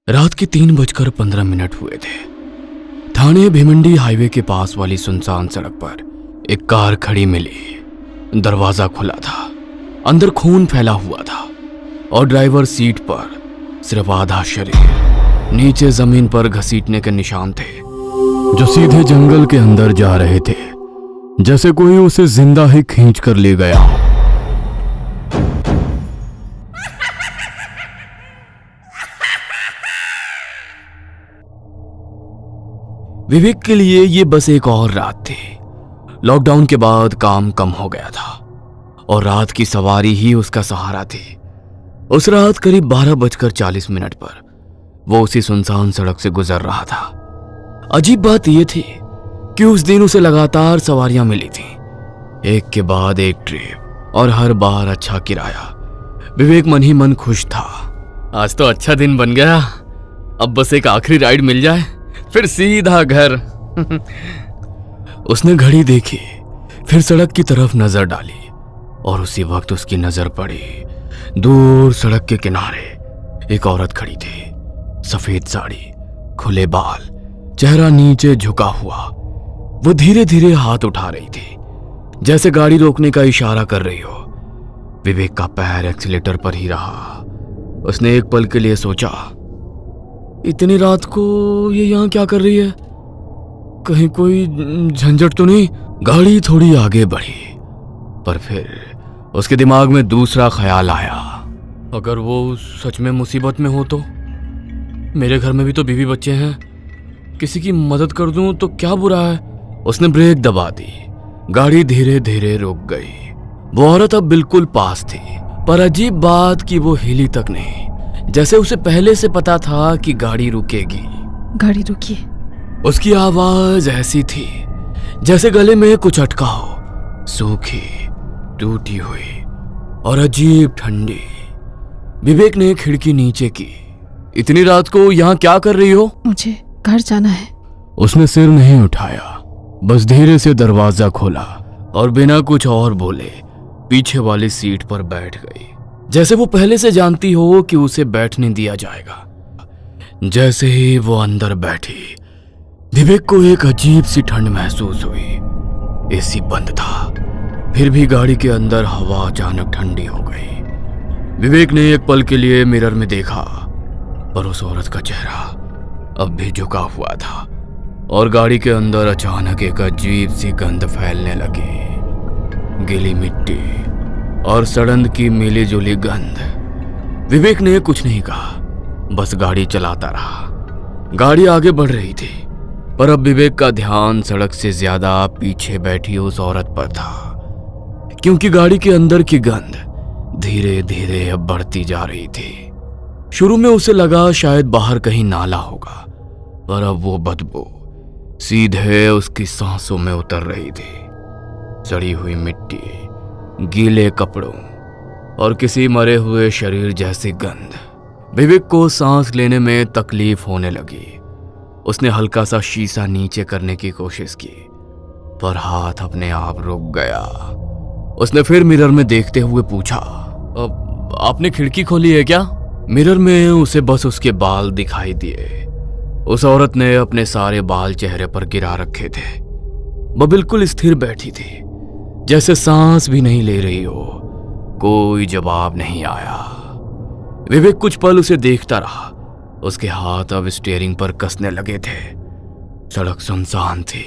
रात के 3:15 हुए थे। थाने भिमंडी हाईवे के पास वाली सुनसान सड़क पर एक कार खड़ी मिली। दरवाजा खुला था, अंदर खून फैला हुआ था और ड्राइवर सीट पर सिर्फ आधा शरीर, नीचे जमीन पर घसीटने के निशान थे जो सीधे जंगल के अंदर जा रहे थे, जैसे कोई उसे जिंदा ही खींच कर ले गया हो। विवेक के लिए ये बस एक और रात थी। लॉकडाउन के बाद काम कम हो गया था और रात की सवारी ही उसका सहारा थी। उस रात करीब 12:40 पर वो उसी सुनसान सड़क से गुजर रहा था। अजीब बात यह थी कि उस दिन उसे लगातार सवारियां मिली थी, एक के बाद एक ट्रिप, और हर बार अच्छा किराया। विवेक मन ही मन खुश था। आज तो अच्छा दिन बन गया, अब बस एक आखिरी राइड मिल जाए फिर सीधा घर। उसने घड़ी देखी, फिर सड़क की तरफ नजर डाली और उसी वक्त उसकी नजर पड़ी दूर सड़क के किनारे एक औरत खड़ी थी। सफेद साड़ी, खुले बाल, चेहरा नीचे झुका हुआ। वो धीरे धीरे हाथ उठा रही थी, जैसे गाड़ी रोकने का इशारा कर रही हो। विवेक का पैर एक्सीलेटर पर ही रहा। उसने एक पल के लिए सोचा, इतनी रात को ये यहाँ क्या कर रही है? कहीं कोई झंझट तो नहीं? गाड़ी थोड़ी आगे बढ़ी, पर फिर उसके दिमाग में दूसरा ख्याल आया। अगर वो सच में मुसीबत में हो तो? मेरे घर में भी तो बीवी बच्चे हैं, किसी की मदद कर दूं तो क्या बुरा है? उसने ब्रेक दबा दी। गाड़ी धीरे धीरे रुक गई। वो औरत अब बिल्कुल पास थी, पर अजीब बात कि वो हिली तक नहीं, जैसे उसे पहले से पता था कि गाड़ी रुकेगी। गाड़ी रुकी। उसकी आवाज ऐसी थी जैसे गले में कुछ अटका हो, सूखी, टूटी हुई और अजीब ठंडी। विवेक ने खिड़की नीचे की। इतनी रात को यहाँ क्या कर रही हो? मुझे घर जाना है। उसने सिर नहीं उठाया, बस धीरे से दरवाजा खोला और बिना कुछ और बोले पीछे वाली सीट पर बैठ गई, जैसे वो पहले से जानती हो कि उसे बैठने दिया जाएगा। जैसे ही वो अंदर बैठी, विवेक को एक अजीब सी ठंड महसूस हुई। एसी बंद था, फिर भी गाड़ी के अंदर हवा अचानक ठंडी हो गई। विवेक ने एक पल के लिए मिरर में देखा, पर उस औरत का चेहरा अब भी झुका हुआ था और गाड़ी के अंदर अचानक एक अजीब सी गंध फैलने लगी। गीली मिट्टी और सड़न की मिली जुली गंध। विवेक ने कुछ नहीं कहा, बस गाड़ी चलाता रहा। गाड़ी आगे बढ़ रही थी, पर अब विवेक का ध्यान सड़क से ज्यादा पीछे बैठी उस औरत पर था, क्योंकि गाड़ी के अंदर की गंध धीरे धीरे अब बढ़ती जा रही थी। शुरू में उसे लगा शायद बाहर कहीं नाला होगा, पर अब वो बदबू सीधे उसकी सांसों में उतर रही थी। सड़ी हुई मिट्टी, गीले कपड़ों और किसी मरे हुए शरीर जैसी गंध। विवेक को सांस लेने में तकलीफ होने लगी। उसने हल्का सा शीशा नीचे करने की कोशिश की, पर हाथ अपने आप रुक गया। उसने फिर मिरर में देखते हुए पूछा, आपने खिड़की खोली है क्या? मिरर में उसे बस उसके बाल दिखाई दिए। उस औरत ने अपने सारे बाल चेहरे पर गिरा रखे थे। वह बिल्कुल स्थिर बैठी थी, जैसे सांस भी नहीं ले रही हो। कोई जवाब नहीं आया। विवेक कुछ पल उसे देखता रहा। उसके हाथ अब स्टीयरिंग पर कसने लगे थे। सड़क सुनसान थी,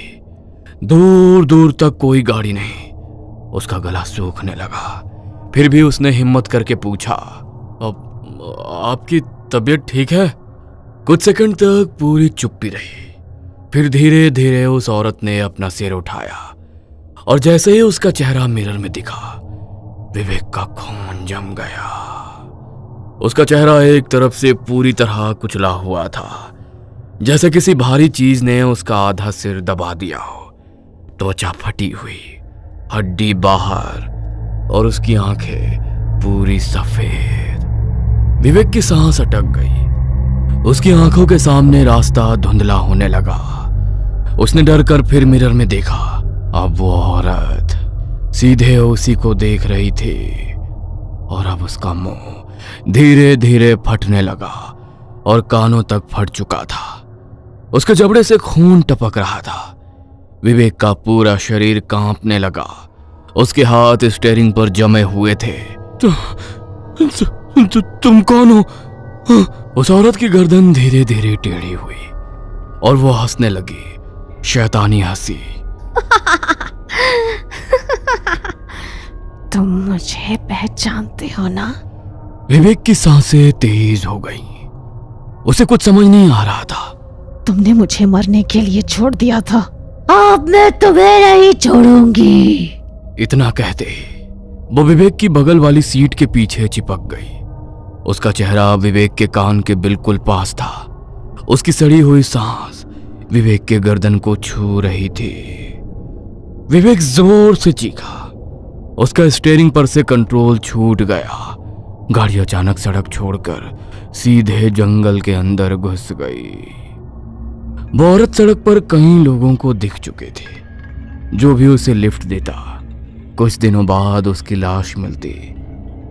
दूर दूर तक कोई गाड़ी नहीं। उसका गला सूखने लगा। फिर भी उसने हिम्मत करके पूछा, अब आपकी तबीयत ठीक है? कुछ सेकंड तक पूरी चुप्पी रही। फिर धीरे धीरे उस औरत ने अपना सिर उठाया और जैसे ही उसका चेहरा मिरर में दिखा, विवेक का खून जम गया। उसका चेहरा एक तरफ से पूरी तरह कुचला हुआ था, जैसे किसी भारी चीज ने उसका आधा सिर दबा दिया हो। त्वचा फटी हुई, हड्डी बाहर और उसकी आंखें पूरी सफेद। विवेक की सांस अटक गई। उसकी आंखों के सामने रास्ता धुंधला होने लगा। उसने डर कर फिर मिरर में देखा। अब वो औरत सीधे उसी को देख रही थी और अब उसका मुंह धीरे धीरे फटने लगा और कानों तक फट चुका था। उसके जबड़े से खून टपक रहा था। विवेक का पूरा शरीर कांपने लगा। उसके हाथ स्टीयरिंग पर जमे हुए थे। तुम कौन हो? उस औरत की गर्दन धीरे धीरे टेढ़ी हुई और वो हंसने लगी, शैतानी हंसी। तुम मुझे पहचानते हो ना? विवेक की सांसें तेज हो गईं। उसे कुछ समझ नहीं आ रहा था। तुमने मुझे मरने के लिए छोड़ दिया था, अब मैं तुम्हें नहीं छोड़ूंगी। इतना कहते वो विवेक की बगल वाली सीट के पीछे चिपक गई। उसका चेहरा विवेक के कान के बिल्कुल पास था। उसकी सड़ी हुई सांस विवेक के गर्दन को छू रही थी। विवेक जोर से चीखा। उसका स्टीयरिंग पर से कंट्रोल छूट गया। गाड़ी अचानक सड़क छोड़कर सीधे जंगल के अंदर घुस गई। वो औरत सड़क पर कई लोगों को दिख चुके थे, जो भी उसे लिफ्ट देता। कुछ दिनों बाद उसकी लाश मिलती,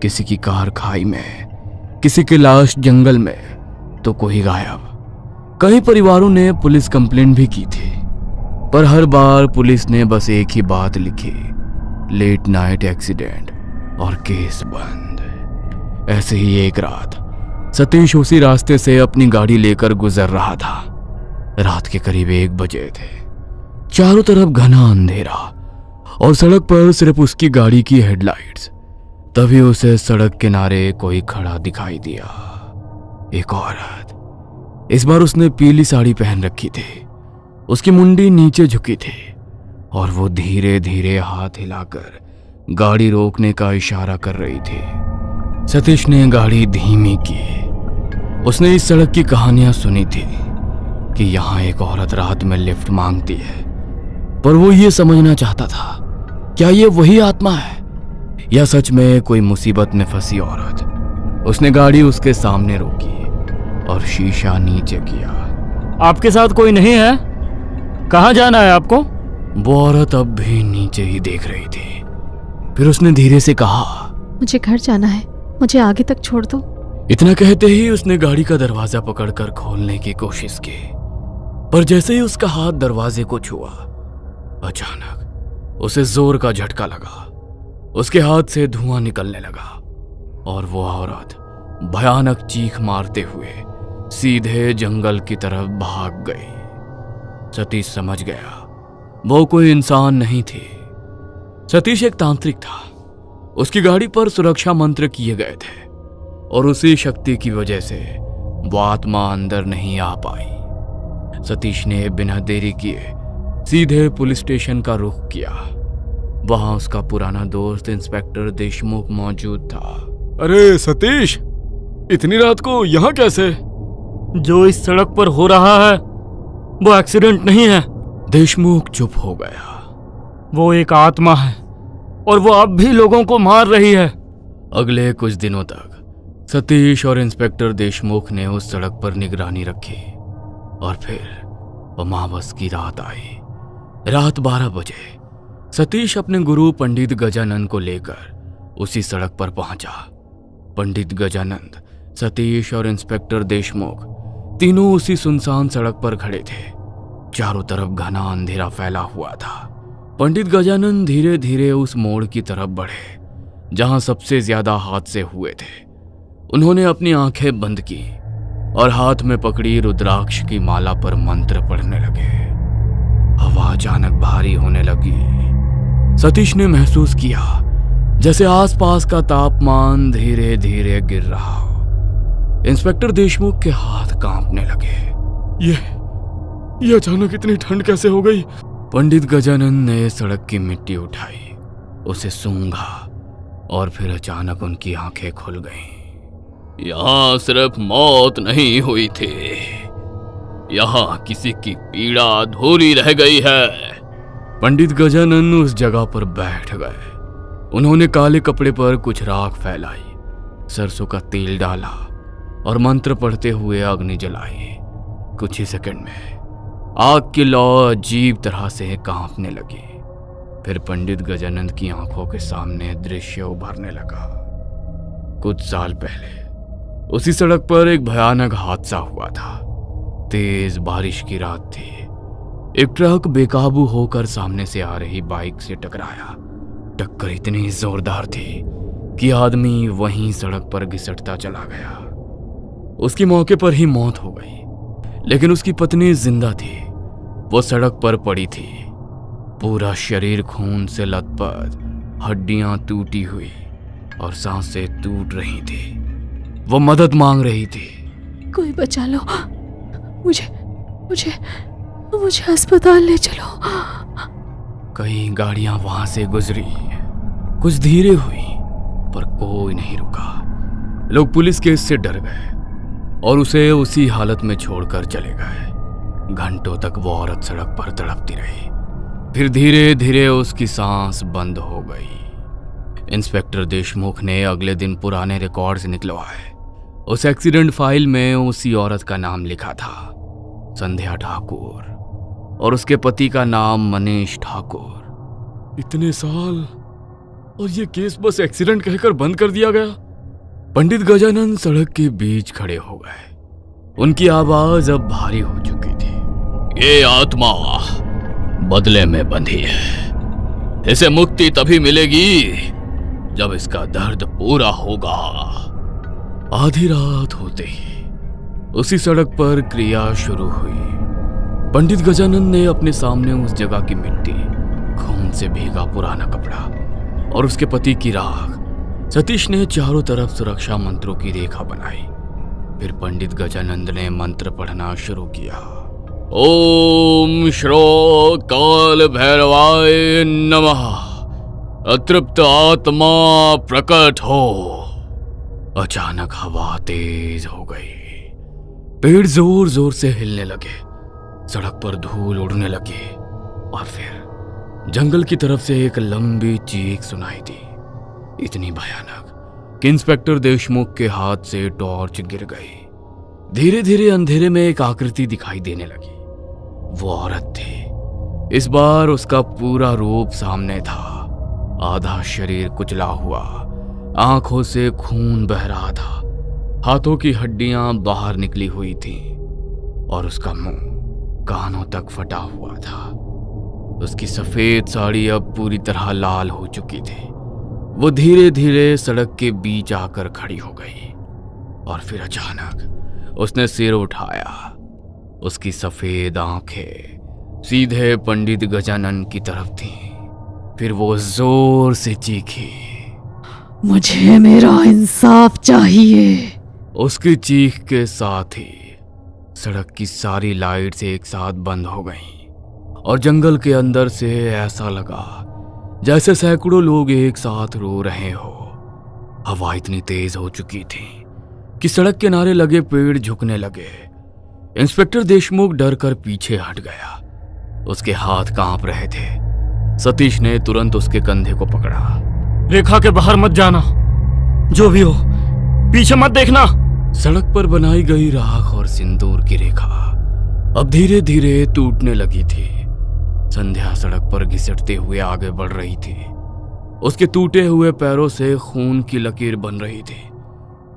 किसी की कार खाई में, किसी की लाश जंगल में, तो कोई गायब। कई परिवारों ने पुलिस कंप्लेंट भी की थी, पर हर बार पुलिस ने बस एक ही बात लिखी, लेट नाइट एक्सीडेंट, और केस बंद। ऐसे ही एक रात सतीश उसी रास्ते से अपनी गाड़ी लेकर गुजर रहा था। रात के करीब 1 बजे थे। चारों तरफ घना अंधेरा और सड़क पर सिर्फ उसकी गाड़ी की हेडलाइट्स। तभी उसे सड़क किनारे कोई खड़ा दिखाई दिया। एक औरत। इस बार उसने पीली साड़ी पहन रखी थी। उसकी मुंडी नीचे झुकी थी और वो धीरे धीरे हाथ हिलाकर गाड़ी रोकने का इशारा कर रही थी। सतीश ने गाड़ी धीमी की। उसने इस सड़क की कहानियां सुनी थी कि यहाँ एक औरत रात में लिफ्ट मांगती है, पर वो ये समझना चाहता था, क्या ये वही आत्मा है या सच में कोई मुसीबत में फंसी औरत। उसने गाड़ी उसके सामने रोकी और शीशा नीचे किया। आपके साथ कोई नहीं है? कहाँ जाना है आपको? वो औरत अब भी नीचे ही देख रही थी। फिर उसने धीरे से कहा, मुझे घर जाना है, मुझे आगे तक छोड़ दो। इतना कहते ही उसने गाड़ी का दरवाजा पकड़कर खोलने की कोशिश की, पर जैसे ही उसका हाथ दरवाजे को छुआ, अचानक उसे जोर का झटका लगा। उसके हाथ से धुआं निकलने लगा और वो औरत भयानक चीख मारते हुए सीधे जंगल की तरफ भाग गई। सतीश समझ गया वो कोई इंसान नहीं थी। सतीश एक तांत्रिक था। उसकी गाड़ी पर सुरक्षा मंत्र किए गए थे और उसी शक्ति की वजह से वो आत्मा अंदर नहीं आ पाई। सतीश ने बिना देरी किए सीधे पुलिस स्टेशन का रुख किया। वहां उसका पुराना दोस्त इंस्पेक्टर देशमुख मौजूद था। अरे सतीश, इतनी रात को यहाँ कैसे? जो इस सड़क पर हो रहा है वो एक्सीडेंट नहीं है। देशमुख चुप हो गया। वो एक आत्मा है और वो अब भी लोगों को मार रही है। अगले कुछ दिनों तक सतीश और इंस्पेक्टर देशमुख ने उस सड़क पर निगरानी रखी और फिर अमावस की रात आई। रात 12 बजे सतीश अपने गुरु पंडित गजानंद को लेकर उसी सड़क पर पहुंचा। पंडित गजानंद, सतीश और इंस्पेक्टर देशमुख तीनों उसी सुनसान सड़क पर खड़े थे। चारों तरफ घना अंधेरा फैला हुआ था। पंडित गजानंद धीरे धीरे उस मोड़ की तरफ बढ़े जहां सबसे ज्यादा हादसे हुए थे। उन्होंने अपनी आंखें बंद की और हाथ में पकड़ी रुद्राक्ष की माला पर मंत्र पढ़ने लगे। हवा अचानक भारी होने लगी। सतीश ने महसूस किया जैसे आसपास का तापमान धीरे धीरे गिर रहा हो। इंस्पेक्टर देशमुख के हाथ कांपने लगे। ये अचानक इतनी ठंड कैसे हो गई? पंडित गजानंद ने सड़क की मिट्टी उठाई, उसे सूंघा और फिर अचानक उनकी आंखें खुल गईं। यहाँ सिर्फ मौत नहीं हुई थी, यहाँ किसी की पीड़ा अधूरी रह गई है। पंडित गजानंद उस जगह पर बैठ गए। उन्होंने काले कपड़े पर कुछ राख फैलाई, सरसों का तेल डाला और मंत्र पढ़ते हुए अग्नि जलाई। कुछ ही सेकंड में आग की लौ अजीब तरह से कांपने लगी। फिर पंडित गजानंद की आंखों के सामने दृश्य उभरने लगा। कुछ साल पहले उसी सड़क पर एक भयानक हादसा हुआ था। तेज बारिश की रात थी। एक ट्रक बेकाबू होकर सामने से आ रही बाइक से टकराया। टक्कर इतनी जोरदार थी कि आदमी वहीं सड़क पर घिसटता चला गया। उसकी मौके पर ही मौत हो गई, लेकिन उसकी पत्नी जिंदा थी। वो सड़क पर पड़ी थी, पूरा शरीर खून से लथपथ, हड्डियां टूटी हुई और सांसें टूट रही थी। वो मदद मांग रही थी। कोई बचा लो, मुझे मुझे मुझे अस्पताल ले चलो। कई गाड़ियां वहां से गुजरी, कुछ धीरे हुई, पर कोई नहीं रुका। लोग पुलिस केस से डर गए और उसे उसी हालत में छोड़कर चले गए। घंटों तक वो औरत सड़क पर तड़पती रही। फिर धीरे धीरे उसकी सांस बंद हो गई। इंस्पेक्टर देशमुख ने अगले दिन पुराने रिकॉर्ड्स निकलवाए। उस एक्सीडेंट फाइल में उसी औरत का नाम लिखा था, संध्या ठाकुर, और उसके पति का नाम मनीष ठाकुर। इतने साल और ये केस बस एक्सीडेंट कहकर बंद कर दिया गया। पंडित गजानन सड़क के बीच खड़े हो गए। उनकी आवाज अब भारी हो चुकी थी। ये आत्मा बदले में बंधी है। इसे मुक्ति तभी मिलेगी जब इसका दर्द पूरा होगा। आधी रात होते ही उसी सड़क पर क्रिया शुरू हुई। पंडित गजानन ने अपने सामने उस जगह की मिट्टी, खून से भीगा पुराना कपड़ा और उसके पति की राख, सतीश ने चारों तरफ सुरक्षा मंत्रों की रेखा बनाई। फिर पंडित गजानंद ने मंत्र पढ़ना शुरू किया। ओम श्रो काल भैरवाय नमः। अतृप्त आत्मा प्रकट हो। अचानक हवा तेज हो गई। पेड़ जोर जोर से हिलने लगे। सड़क पर धूल उड़ने लगी और फिर जंगल की तरफ से एक लंबी चीख सुनाई दी, इतनी भयानक कि इंस्पेक्टर देशमुख के हाथ से टॉर्च गिर गई। धीरे धीरे अंधेरे में एक आकृति दिखाई देने लगी। वो औरत थी। इस बार उसका पूरा रूप सामने था। आधा शरीर कुचला हुआ, आंखों से खून बह रहा था, हाथों की हड्डियां बाहर निकली हुई थीं और उसका मुंह कानों तक फटा हुआ था। उसकी सफेद साड़ी अब पूरी तरह लाल हो चुकी थी। वो धीरे धीरे सड़क के बीच आकर खड़ी हो गई और फिर अचानक उसने सिर उठाया। उसकी सफेद आंखें सीधे पंडित गजानन की तरफ थीं। फिर वो जोर से चीखी, मुझे मेरा इंसाफ चाहिए। उसकी चीख के साथ ही सड़क की सारी लाइट्स एक साथ बंद हो गईं और जंगल के अंदर से ऐसा लगा जैसे सैकड़ों लोग एक साथ रो रहे हो। हवा इतनी तेज हो चुकी थी कि सड़क किनारे लगे पेड़ झुकने लगे। इंस्पेक्टर देशमुख डर कर पीछे हट गया। उसके हाथ कांप रहे थे। सतीश ने तुरंत उसके कंधे को पकड़ा। रेखा के बाहर मत जाना, जो भी हो पीछे मत देखना। सड़क पर बनाई गई राख और सिंदूर की रेखा अब धीरे धीरे टूटने लगी थी। संध्या सड़क पर घिसटते हुए आगे बढ़ रही थी। उसके टूटे हुए पैरों से खून की लकीर बन रही थी।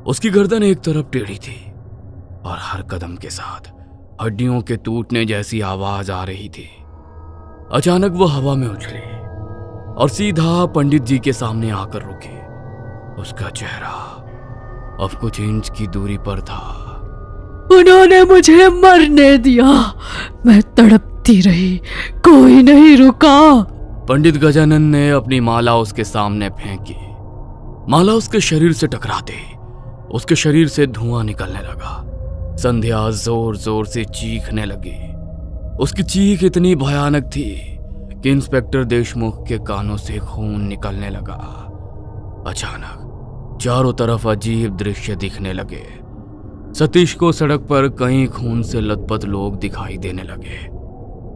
उसकी गर्दन एक तरफ टेढ़ी थी और हर कदम के साथ हड्डियों के टूटने जैसी आवाज आ रही थी। अचानक वो हवा में उछली और सीधा पंडित जी के सामने आकर रुकी। उसका चेहरा अब कुछ इंच की दूरी पर था। उन्होंने मुझे मरने दिया, मैं तड़पती रही, कोई नहीं रुका। पंडित गजानन ने अपनी माला उसके सामने फेंकी। माला उसके शरीर से टकराते उसके शरीर से धुआं निकलने लगा। संध्या जोर जोर से चीखने लगी। उसकी चीख इतनी भयानक थी कि इंस्पेक्टर देशमुख के कानों से खून निकलने लगा। अचानक चारों तरफ अजीब दृश्य दिखने लगे। सतीश को सड़क पर कई खून से लथपथ लोग दिखाई देने लगे।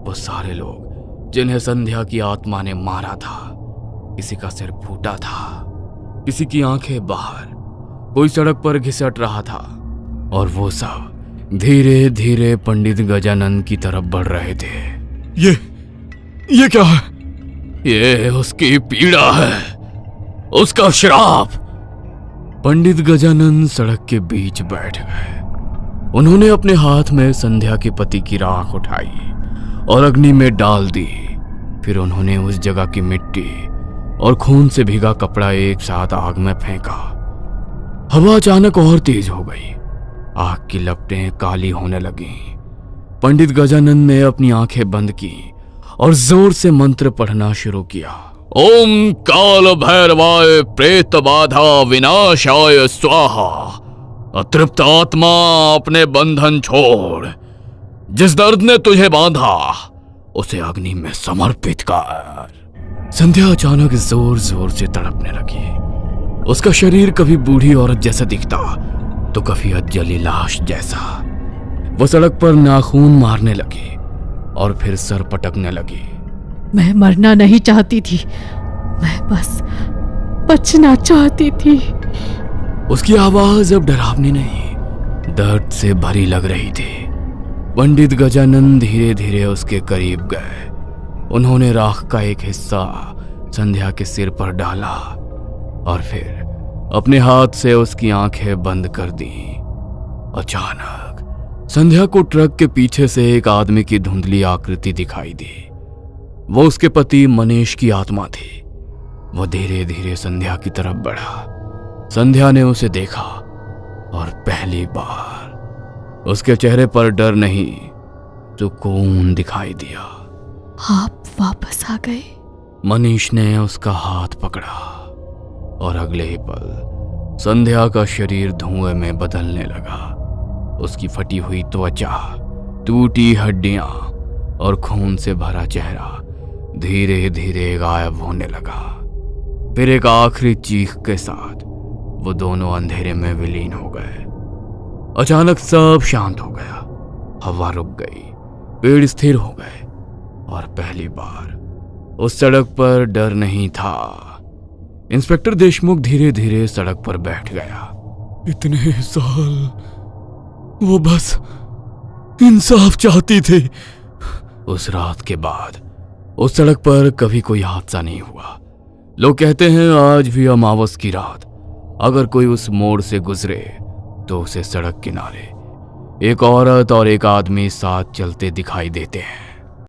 वो सारे लोग जिन्हें संध्या की आत्मा ने मारा था। किसी का सिर फूटा था, किसी की आंखें बाहर, कोई सड़क पर घिसट रहा था और वो सब धीरे धीरे पंडित गजानन की तरफ बढ़ रहे थे। ये क्या है? ये उसकी पीड़ा है, उसका श्राप। पंडित गजानन सड़क के बीच बैठ गए। उन्होंने अपने हाथ में संध्या के पति की राख उठाई और अग्नि में डाल दी। फिर उन्होंने उस जगह की मिट्टी और खून से भीगा कपड़ा एक साथ आग में फेंका। हवा अचानक और तेज हो गई। आग की लपटें काली होने लगी। पंडित गजानन ने अपनी आंखें बंद की और जोर से मंत्र पढ़ना शुरू किया। ओम काल भैरवाय प्रेत बाधा विनाशाय स्वाहा। अतृप्त आत्मा अपने बंधन छोड़, जिस दर्द ने तुझे बांधा उसे अग्नि में समर्पित कर। संध्या अचानक जोर जोर से तड़पने लगी। उसका शरीर कभी बूढ़ी औरत जैसा दिखता तो कभी अजली लाश जैसा। वो सड़क पर नाखून मारने लगी और फिर सर पटकने लगी। मैं मरना नहीं चाहती थी, मैं बस बचना चाहती थी। उसकी आवाज अब डरावनी नहीं, दर्द से भरी लग रही थी। पंडित गजानन धीरे धीरे उसके करीब गए। उन्होंने राख का एक हिस्सा संध्या के सिर पर डाला और फिर अपने हाथ से उसकी आंखें बंद कर दी। अचानक संध्या को ट्रक के पीछे से एक आदमी की धुंधली आकृति दिखाई दी। वो उसके पति मनीष की आत्मा थी। वो धीरे धीरे संध्या की तरफ बढ़ा। संध्या ने उसे देखा और पहली बार उसके चेहरे पर डर नहीं, सुकून दिखाई दिया। आप वापस आ गए? मनीष ने उसका हाथ पकड़ा और अगले ही पल संध्या का शरीर धुएं में बदलने लगा। उसकी फटी हुई त्वचा, टूटी हड्डियां और खून से भरा चेहरा धीरे धीरे गायब होने लगा। फिर एक आखिरी चीख के साथ वो दोनों अंधेरे में विलीन हो गए। अचानक सब शांत हो गया। हवा रुक गई, पेड़ स्थिर हो गए और पहली बार उस सड़क पर डर नहीं था। इंस्पेक्टर देशमुख धीरे धीरे सड़क पर बैठ गया। इतने साल वो बस इंसाफ चाहती थी। उस रात के बाद उस सड़क पर कभी कोई हादसा नहीं हुआ। लोग कहते हैं आज भी अमावस की रात अगर कोई उस मोड़ से गुजरे तो उसे सड़क किनारे एक औरत और एक आदमी साथ चलते दिखाई देते हैं।